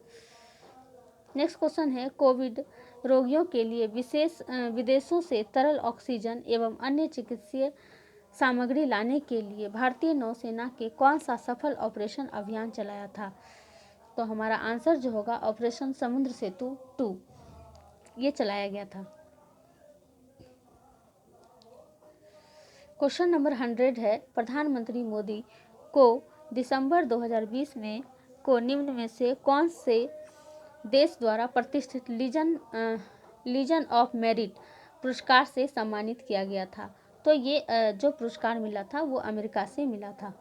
नेक्स्ट क्वेश्चन है, कोविड रोगियों के लिए विदेशों से तरल ऑक्सीजन एवं अन्य चिकित्सीय सामग्री लाने के लिए भारतीय नौसेना के कौन सा सफल ऑपरेशन अभियान चलाया था? तो हमारा आंसर जो होगा ऑपरेशन समुद्र सेतु 2 ये चलाया गया था। क्वेश्चन नंबर 100 है, प्रधानमंत्री मोदी को दिसंबर 2020 में को निम्न में से कौन से देश द्वारा प्रतिष्ठित लीजन ऑफ मेरिट पुरस्कार से सम्मानित किया गया था? तो ये जो पुरस्कार मिला था वो अमेरिका से मिला था।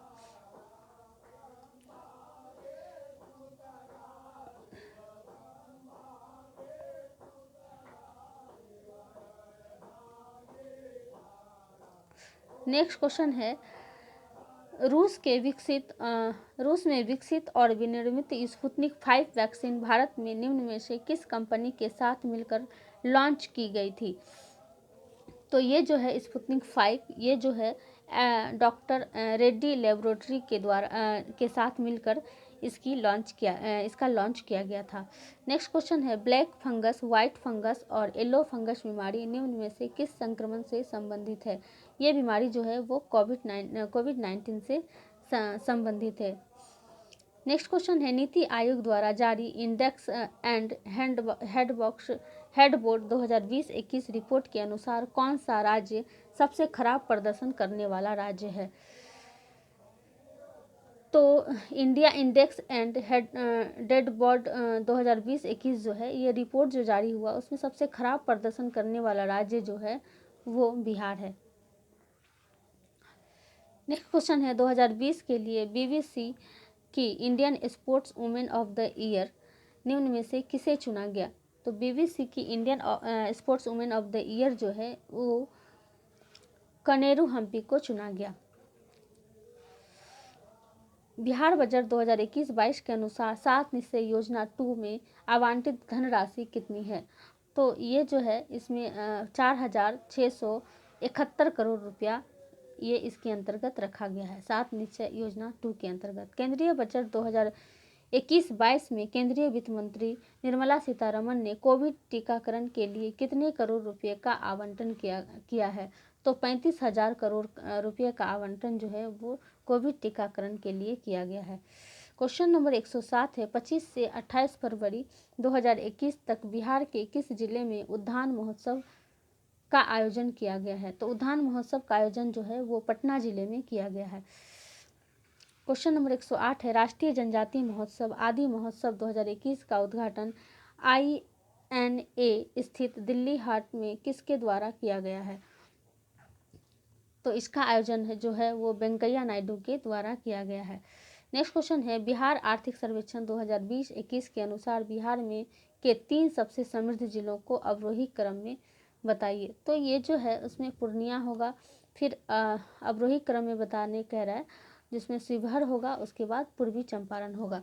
नेक्स्ट क्वेश्चन है, रूस में विकसित और विनिर्मित स्पुतनिक 5 वैक्सीन भारत में निम्न में से किस कंपनी के साथ मिलकर लॉन्च की गई थी? तो ये जो है स्पुतनिक 5 ये जो है डॉक्टर रेड्डी लेबोरेटरी के साथ मिलकर इसका लॉन्च किया गया था। नेक्स्ट क्वेश्चन है, ब्लैक फंगस, व्हाइट फंगस और येलो फंगस बीमारी निम्न में से किस संक्रमण से संबंधित है? ये बीमारी जो है वो कोविड-19 से संबंधित है। नेक्स्ट क्वेश्चन है, नीति आयोग द्वारा जारी इंडेक्स एंड हेडबोर्ड 2020-21 रिपोर्ट के अनुसार कौन सा राज्य सबसे खराब प्रदर्शन करने वाला राज्य है? तो इंडिया इंडेक्स एंड हेडबोर्ड 2020-21 जो है ये रिपोर्ट जो जारी हुआ उसमें सबसे खराब प्रदर्शन करने वाला राज्य जो है वो बिहार है। नेक्स्ट क्वेश्चन है, 2020 के लिए BBC की Indian sports women of the year निम्न में से किसे चुना गया? तो BBC की Indian sports women of the year जो है वो कनेरू हम्पी को चुना गया। बिहार बजट 2021-22 के अनुसार 7 निश्चय योजना 2 में आवंटित धनराशि कितनी है? तो ये जो है इसमें 4,671 करोड़ रुपया ये इसके अंतर्गत रखा गया है, 7 निश्चय योजना 2 के अंतर्गत। केंद्रीय बजट 2021-22 में केंद्रीय वित्त मंत्री निर्मला सीतारमण ने कोविड टीकाकरण के लिए कितने करोड़ रुपए का आवंटन किया है? तो 35,000 करोड़ रुपए का आवंटन जो है वो कोविड टीकाकरण के लिए किया गया है। क्वेश्चन नंबर 107 है, 25 से 28 फरवरी 2021 तक बिहार के किस जिले में उद्यान महोत्सव का आयोजन किया गया है? तो उद्यान महोत्सव का आयोजन जो है वो पटना जिले में किया गया है। क्वेश्चन नंबर 108 है, राष्ट्रीय जनजाति महोत्सव आदि महोत्सव 2021 का उद्घाटन INA स्थित दिल्ली हाट में किसके द्वारा किया गया है? तो इसका आयोजन है जो है वो वेंकैया नायडू के द्वारा किया गया है। नेक्स्ट क्वेश्चन है, बिहार आर्थिक सर्वेक्षण 2020-21 के अनुसार बिहार में के 3 सबसे समृद्ध जिलों को अवरोही क्रम में बताइए। तो ये जो है उसमें पूर्णिया होगा, फिर अवरोही क्रम में बताने कह रहा है, जिसमें शिवहर होगा, उसके बाद पूर्वी चंपारण होगा।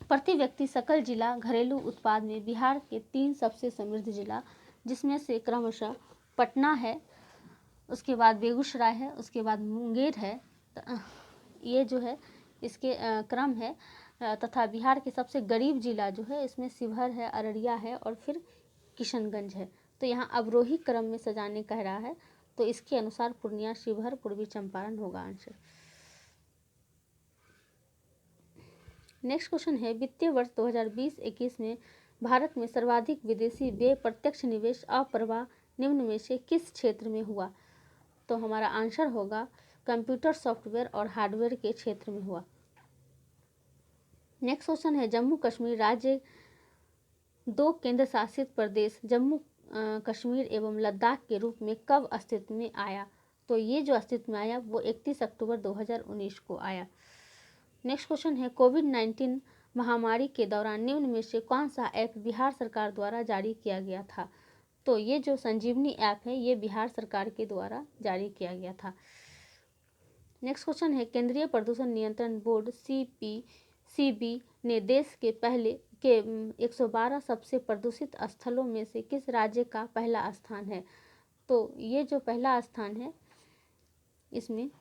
प्रति व्यक्ति सकल जिला घरेलू उत्पाद में बिहार के 3 सबसे समृद्ध जिला, जिसमें से क्रमशः पटना है, उसके बाद बेगूसराय है, उसके बाद मुंगेर है। ये जो है इसके क्रम है। तथा बिहार के सबसे गरीब जिला जो है इसमें शिवहर है, अररिया है और फिर किशनगंज है। तो यहाँ अवरोही क्रम में सजाने कह रहा है, तो इसके अनुसार पूर्णिया, शिवहर, पूर्वी चंपारण होगा आंसर। नेक्स्ट क्वेश्चन है, वित्तीय वर्ष 2020-21 में भारत में सर्वाधिक विदेशी व्यय प्रत्यक्ष निवेश अप्रवाह निम्न में से किस क्षेत्र में हुआ? तो हमारा आंसर होगा कंप्यूटर सॉफ्टवेयर और हार्डवेयर के क्षेत्र में हुआ। नेक्स्ट क्वेश्चन है, जम्मू कश्मीर राज्य 2 केंद्र शासित प्रदेश जम्मू कश्मीर एवं लद्दाख के रूप में कब अस्तित्व में आया? तो ये जो अस्तित्व में आया वो 31 अक्टूबर 2019 को आया। नेक्स्ट क्वेश्चन है, कोविड-19 महामारी के दौरान निम्न में से कौन सा ऐप बिहार सरकार द्वारा जारी किया गया था? तो ये जो संजीवनी ऐप है ये बिहार सरकार के द्वारा जारी किया गया था। नेक्स्ट क्वेश्चन है, केंद्रीय प्रदूषण नियंत्रण बोर्ड CPCB ने देश के पहले के 112 सबसे प्रदूषित स्थलों में से किस राज्य का पहला स्थान है? तो ये जो पहला स्थान है इसमें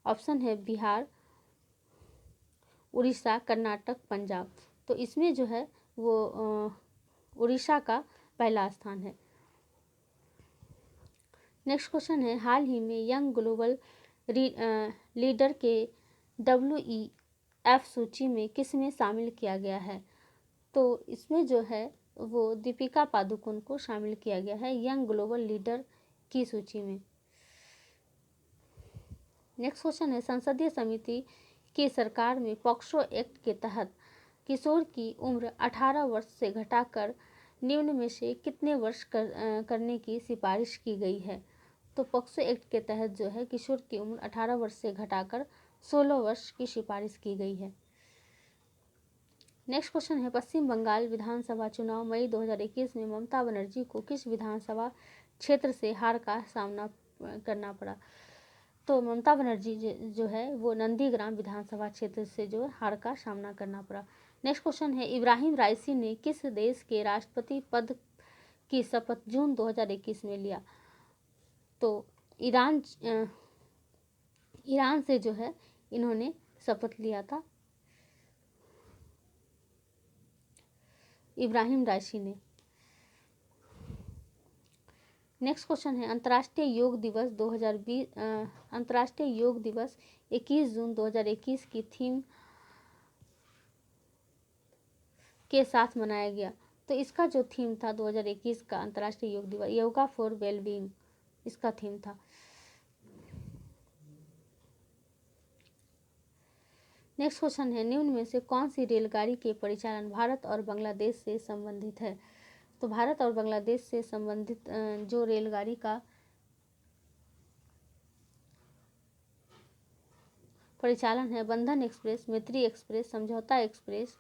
ऑप्शन है बिहार, उड़ीसा, कर्नाटक, पंजाब। तो इसमें जो है वो उड़ीसा का पहला स्थान है। नेक्स्ट क्वेश्चन है, हाल ही में यंग ग्लोबल लीडर के WEF सूची में किस में शामिल किया गया है? तो इसमें जो है वो दीपिका पादुकोण को शामिल किया गया है यंग ग्लोबल लीडर की सूची में। नेक्स्ट क्वेश्चन है, संसदीय समिति की सरकार में पॉक्सो एक्ट के तहत किशोर की उम्र 18 वर्ष से घटाकर निम्न में से कितने वर्ष करने की सिफारिश की गई है? तो पॉक्सो एक्ट के तहत जो है किशोर की उम्र 18 वर्ष से घटाकर 16 वर्ष की सिफारिश की गई है। नेक्स्ट क्वेश्चन है, पश्चिम बंगाल विधानसभा चुनाव मई 2021 में ममता बनर्जी को किस विधानसभा क्षेत्र से हार का सामना करना पड़ा? तो ममता बनर्जी जो है वो नंदीग्राम विधानसभा क्षेत्र से जो हार का सामना करना पड़ा। नेक्स्ट क्वेश्चन है, इब्राहिम राइसी ने किस देश के राष्ट्रपति पद की शपथ जून 2021 में लिया? तो ईरान से जो है इन्होंने शपथ लिया था इब्राहिम राइसी ने। नेक्स्ट क्वेश्चन है, अंतर्राष्ट्रीय योग दिवस 21 जून 2021 की थीम के साथ मनाया गया। तो इसका जो थीम था 2021 का अंतर्राष्ट्रीय योग दिवस योगा फॉर वेलबींग इसका थीम था। नेक्स्ट क्वेश्चन है, निम्न में से कौन सी रेलगाड़ी के परिचालन भारत और बांग्लादेश से संबंधित है? तो भारत और बांग्लादेश से संबंधित जो रेलगाड़ी का परिचालन है बंधन एक्सप्रेस, मैत्री एक्सप्रेस, समझौता एक्सप्रेस,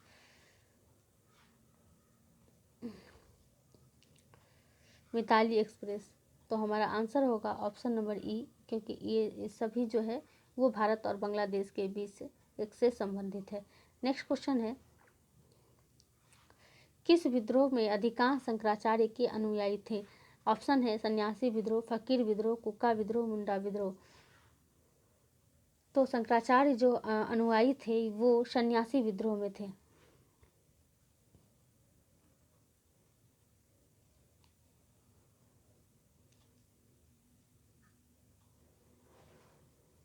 मिताली एक्सप्रेस। तो हमारा आंसर होगा ऑप्शन नंबर ई, क्योंकि ये सभी जो है वो भारत और बांग्लादेश के बीच एक से संबंधित है। नेक्स्ट क्वेश्चन है, किस विद्रोह में अधिकांश शंकराचार्य के अनुयायी थे? ऑप्शन है सन्यासी विद्रोह, फकीर विद्रोह, कुका विद्रोह, मुंडा विद्रोह। तो शंकराचार्य जो अनुयायी थे वो सन्यासी विद्रोह में थे।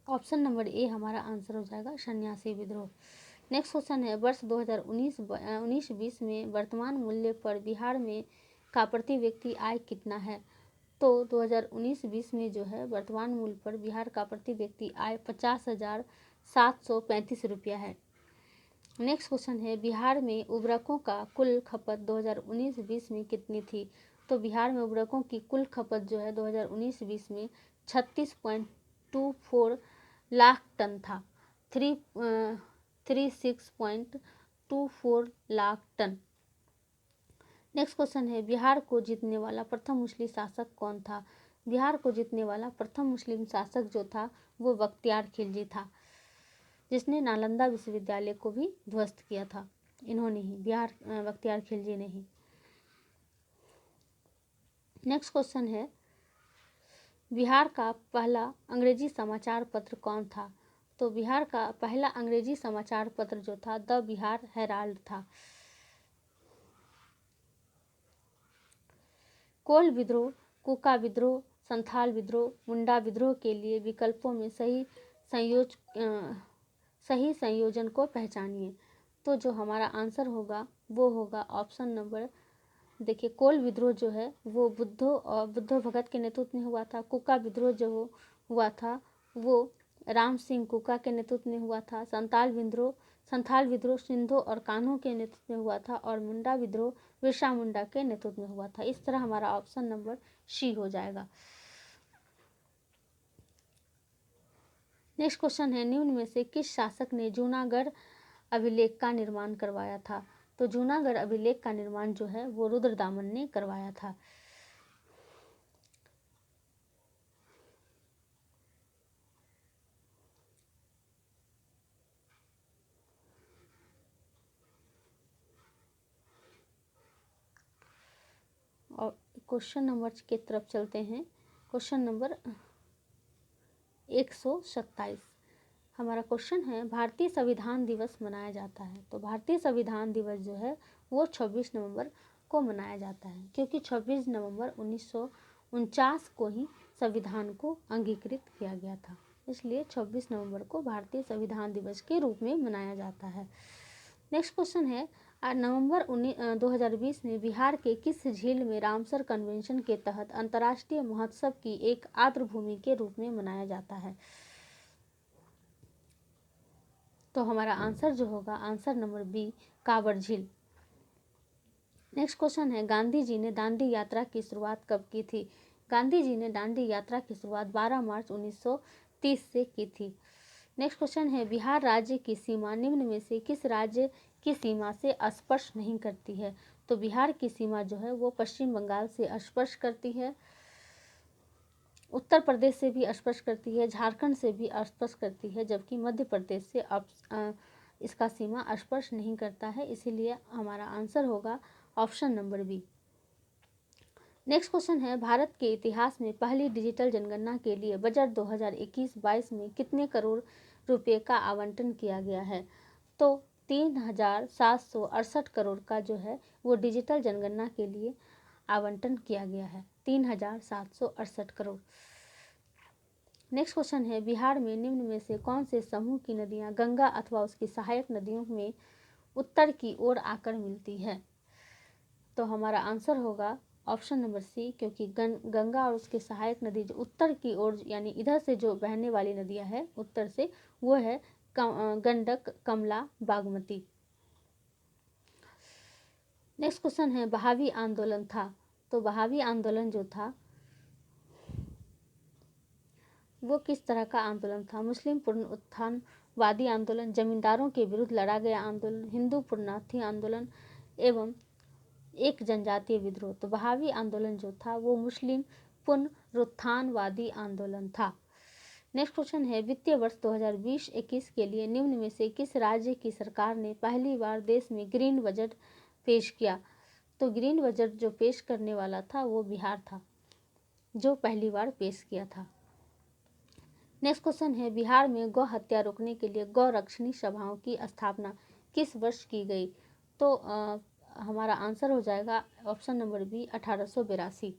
ऑप्शन नंबर ए हमारा आंसर हो जाएगा सन्यासी विद्रोह। नेक्स्ट क्वेश्चन है वर्ष 2019-20 में वर्तमान मूल्य पर बिहार में का प्रति व्यक्ति आय कितना है? तो 2019-20 में जो है वर्तमान मूल्य पर बिहार का प्रति व्यक्ति आय 50,735 रुपया है। नेक्स्ट क्वेश्चन है बिहार में उर्वरकों का कुल खपत 2019-20 में कितनी थी? तो बिहार में उर्वरकों की कुल खपत जो है 2019-20 में 36.24 लाख टन था। 36.24 लाख टन। नेक्स्ट क्वेश्चन है बिहार को जीतने वाला प्रथम मुस्लिम शासक कौन था? बिहार को जीतने वाला प्रथम मुस्लिम शासक जो था वो बख्तियार खिलजी था, जिसने नालंदा विश्वविद्यालय को भी ध्वस्त किया था। इन्होंने ही, बख्तियार खिलजी ने ही। नेक्स्ट क्वेश्चन है बिहार का पहला अंग्रेजी समाचार पत्र कौन था? तो बिहार का पहला अंग्रेजी समाचार पत्र जो था द बिहार हेराल्ड था। कोल विद्रोह, कुका विद्रोह, संथाल विद्रोह, मुंडा विद्रोह के लिए विकल्पों में सही संयोजन को पहचानिए। तो जो हमारा आंसर होगा वो होगा ऑप्शन नंबर, देखिए कोल विद्रोह जो है वो बुद्धो भगत के नेतृत्व में हुआ था। कुका विद्रोह जो हुआ था वो राम सिंह कुका के नेतृत्व में हुआ था। संथाल विद्रोह सिंधु और कान्हो के नेतृत्व में हुआ था। और मुंडा विद्रोह बिरसा मुंडा के नेतृत्व में हुआ था। इस तरह हमारा ऑप्शन नंबर सी हो जाएगा। नेक्स्ट क्वेश्चन है निम्न में से किस शासक ने जूनागढ़ अभिलेख का निर्माण करवाया था? तो जूनागढ़ अभिलेख का निर्माण जो है वो रुद्रदामन ने करवाया था। और क्वेश्चन नंबर की तरफ चलते हैं। क्वेश्चन नंबर 127 हमारा क्वेश्चन है भारतीय संविधान दिवस मनाया जाता है। तो भारतीय संविधान दिवस जो है वो 26 नवंबर को मनाया जाता है, क्योंकि 26 नवंबर 1949 को ही संविधान को अंगीकृत किया गया था, इसलिए 26 नवंबर को भारतीय संविधान दिवस के रूप में मनाया जाता है। नेक्स्ट क्वेश्चन है नवंबर 2020 में बिहार के किस झील में रामसर कन्वेंशन के तहत अंतर्राष्ट्रीय महोत्सव की एक आर्द्रभूमि के रूप में मनाया जाता है? तो हमारा आंसर जो होगा आंसर नंबर बी, कांवड़ झील। नेक्स्ट क्वेश्चन है गांधी जी ने दांडी यात्रा की शुरुआत कब की थी? गांधी जी ने दांडी यात्रा की शुरुआत 12 मार्च 1930 से की थी। नेक्स्ट क्वेश्चन है बिहार राज्य की सीमा निम्न में से किस राज्य की सीमा से स्पर्श नहीं करती है? तो बिहार की सीमा जो है वो पश्चिम बंगाल से स्पर्श करती है, उत्तर प्रदेश से भी स्पर्श करती है, झारखंड से भी स्पर्श करती है, जबकि मध्य प्रदेश से इसका सीमा स्पर्श नहीं करता है। इसीलिए हमारा आंसर होगा option number B. Next question है भारत के इतिहास में पहली डिजिटल जनगणना के लिए बजट 2021-22 में कितने करोड़ रुपए का आवंटन किया गया है? तो 3,768 करोड़ का जो है वो डिजिटल जनगणना के लिए आवंटन किया गया है, 3,768 करोड़। नेक्स्ट क्वेश्चन है बिहार में निम्न में से कौन से समूह की नदियां गंगा अथवा उसकी सहायक नदियों में उत्तर की ओर आकर मिलती है? तो हमारा आंसर होगा ऑप्शन नंबर सी, क्योंकि गंगा और उसके सहायक नदी जो उत्तर की ओर यानी इधर से जो बहने वाली नदियां है उत्तर से, वो है गंडक, कमला, बागमती। नेक्स्ट क्वेश्चन है बहावी आंदोलन था। तो बहावी आंदोलन जो था वो किस तरह का आंदोलन था? मुस्लिम पुनरुत्थानवादी आंदोलन, जमींदारों के विरुद्ध लड़ा गया आंदोलन, हिंदू पुनरुत्थान आंदोलन एवं एक जनजातीय विद्रोह। तो बहावी आंदोलन जो था वो मुस्लिम पुनरुत्थानवादी आंदोलन था। नेक्स्ट क्वेश्चन है वित्तीय वर्ष 2020-21 के लिए निम्न में से किस राज्य की सरकार ने पहली बार देश में ग्रीन बजट पेश किया? तो ग्रीन बजट जो पेश करने वाला था वो बिहार था, जो पहली बार पेश किया था। नेक्स्ट क्वेश्चन है, बिहार में गौ हत्या रोकने के लिए गौ रक्षणी सभाओं की स्थापना किस वर्ष की गई? तो हमारा आंसर हो जाएगा option number B 1882।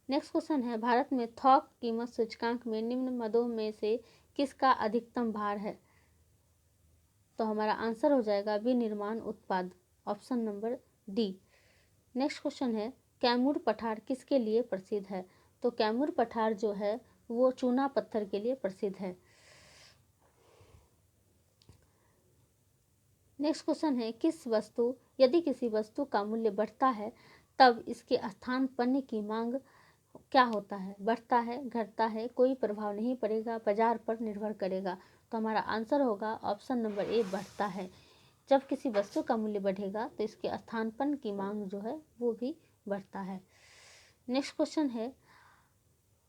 Next question है, भारत में थोक कीमत सूचकांक में निम्न मदों में से किसका अधिकतम भार है? तो हमारा आंसर हो जाएगा विनिर्माण उत्पाद, option number D. Next question है, कैमूर पठार किसके लिए प्रसिद्ध है? तो कैमूर पठार जो है वो चूना पत्थर के लिए प्रसिद्ध है। नेक्स्ट क्वेश्चन है, यदि किसी वस्तु का मूल्य बढ़ता है तब इसके स्थानापन्न की मांग क्या होता है? बढ़ता है, घटता है, कोई प्रभाव नहीं पड़ेगा, बाजार पर निर्भर करेगा। तो हमारा आंसर होगा ऑप्शन नंबर ए, बढ़ता है। जब किसी वस्तु का मूल्य बढ़ेगा तो इसके स्थानापन्न की मांग जो है वो भी बढ़ता है। नेक्स्ट क्वेश्चन है,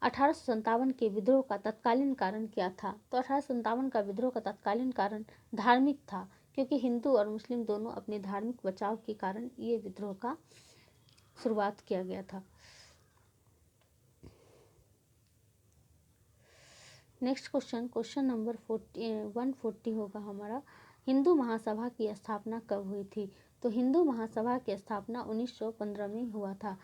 1857 के विद्रोह का तत्कालीन कारण क्या था? तो 1857 का विद्रोह का तत्कालीन कारण धार्मिक था, क्योंकि हिंदू और मुस्लिम दोनों अपने धार्मिक बचाव के कारण ये विद्रोह का शुरुआत किया गया था। नेक्स्ट क्वेश्चन नंबर 140 होगा हमारा, हिंदू महासभा की स्थापना कब हुई थी? तो हिंदू महासभा की स्थापना 1915 में हुआ था।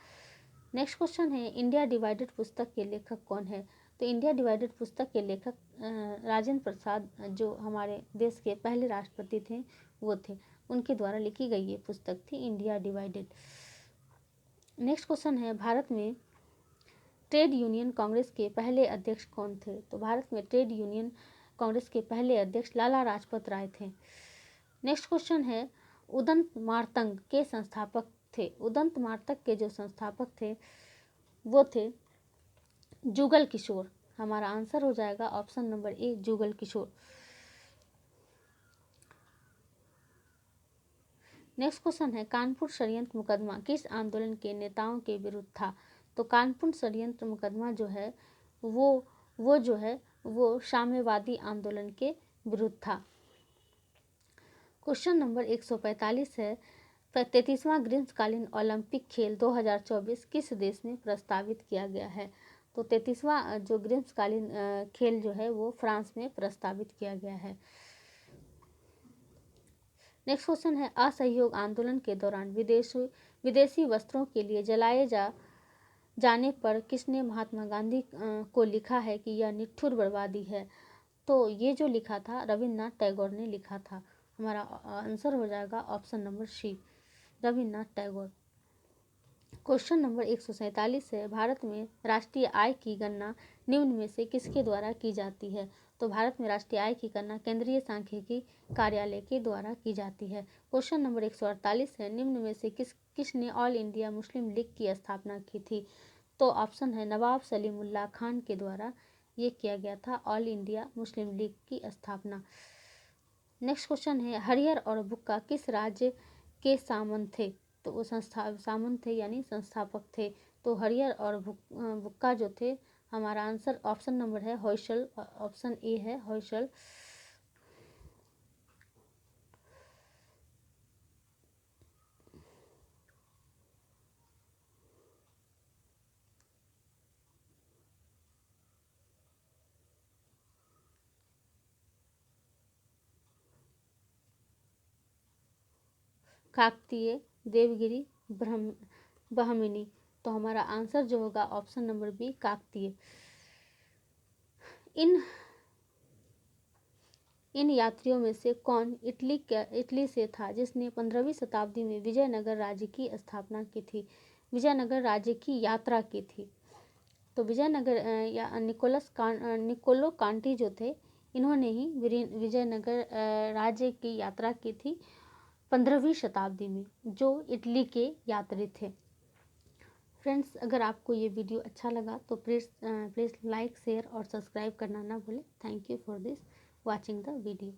नेक्स्ट क्वेश्चन है, इंडिया डिवाइडेड पुस्तक के लेखक कौन है? तो इंडिया डिवाइडेड पुस्तक के लेखक राजेंद्र प्रसाद, जो हमारे देश के पहले राष्ट्रपति थे वो थे, उनके द्वारा लिखी गई ये पुस्तक थी इंडिया डिवाइडेड। नेक्स्ट क्वेश्चन है, भारत में ट्रेड यूनियन कांग्रेस के पहले अध्यक्ष कौन थे? तो भारत में ट्रेड यूनियन कांग्रेस के पहले अध्यक्ष लाला लाजपत राय थे। नेक्स्ट क्वेश्चन है, उदंत मार्तंग के संस्थापक थे। उदंत मार्तक के जो संस्थापक थे वो थे जुगल किशोर। हमारा आंसर हो जाएगा option number A, Jugal Kishore. Next question है, कानपुर षड्यंत्र मुकदमा किस आंदोलन के नेताओं के विरुद्ध था? तो कानपुर षड्यंत्र मुकदमा जो है वो साम्यवादी आंदोलन के विरुद्ध था। क्वेश्चन नंबर 145 है, 33वां ग्रीष्मकालीन ओलंपिक खेल 2024 किस देश में प्रस्तावित किया गया है? तो 33वां जो ग्रीष्मकालीन खेल जो है वो फ्रांस में प्रस्तावित किया गया है। नेक्स्ट क्वेश्चन है, असहयोग आंदोलन के दौरान विदेशी वस्त्रों के लिए जलाए जाने पर किसने महात्मा गांधी को लिखा है कि यह निठुर बर्बादी है? तो ये जो लिखा था रविन्द्रनाथ टैगोर ने लिखा था। हमारा आंसर हो जाएगा option number C, Rabindranath Tagore. Question number 147 है, भारत में राष्ट्रीय आय की गणना निम्न में से किसके द्वारा की जाती है? तो भारत में राष्ट्रीय आय की गणना केंद्रीय सांख्यिकी कार्यालय के द्वारा की जाती है। क्वेश्चन नंबर 148 है, निम्न में से किसने ऑल इंडिया मुस्लिम लीग की स्थापना की थी? तो ऑप्शन है नवाब सलीमुल्लाह खान के द्वारा ये किया गया था, ऑल इंडिया मुस्लिम लीग की स्थापना। नेक्स्ट क्वेश्चन है, हरियर और बुक्का किस राज्य के सामंत थे? तो वो सामंत थे यानी संस्थापक थे। तो हरियर और बुक्का जो थे, हमारा आंसर ऑप्शन नंबर है होयसल, ऑप्शन ए है होयसल। काकतीय, देवगिरी, बहमिनी। तो हमारा आंसर जो होगा ऑप्शन नंबर बी, काकतीय। इन यात्रियों में से कौन इटली से था जिसने 15वीं शताब्दी में विजयनगर राज्य की स्थापना की थी? विजयनगर राज्य की यात्रा की थी। तो विजयनगर या निकोलो कांटी जो थे, इन्होंने ही विजयनगर राज्य की यात्रा की थी 15वीं शताब्दी में, जो इटली के यात्री थे। फ्रेंड्स, अगर आपको ये वीडियो अच्छा लगा तो प्लीज़ लाइक, शेयर और सब्सक्राइब करना ना भूलें। Thank you for this watching the video.